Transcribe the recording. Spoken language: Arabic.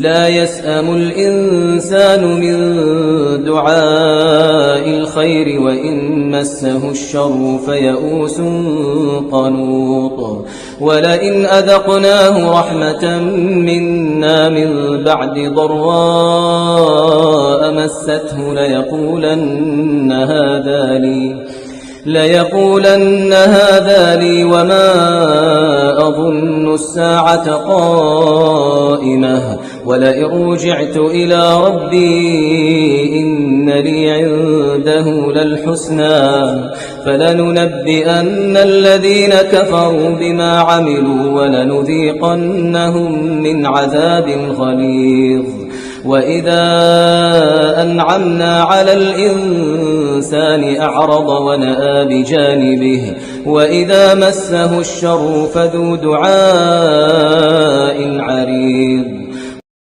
لا يسأم الإنسان من دعاء الخير وإن مسه الشر فيئوس قنوط ولئن أذقناه رحمة منا من بعد ضراء مسته ليقولن هذا لي وما أظن الساعة قائمة ولئن رجعت إلى ربي إن لي عنده للحسنى فلننبئن الذين كفروا بما عملوا ولنذيقنهم من عذاب غليظ وإذا أنعمنا على الإنسان أعرض ونأى بجانبه وإذا مسه الشر فذو دعاء عريض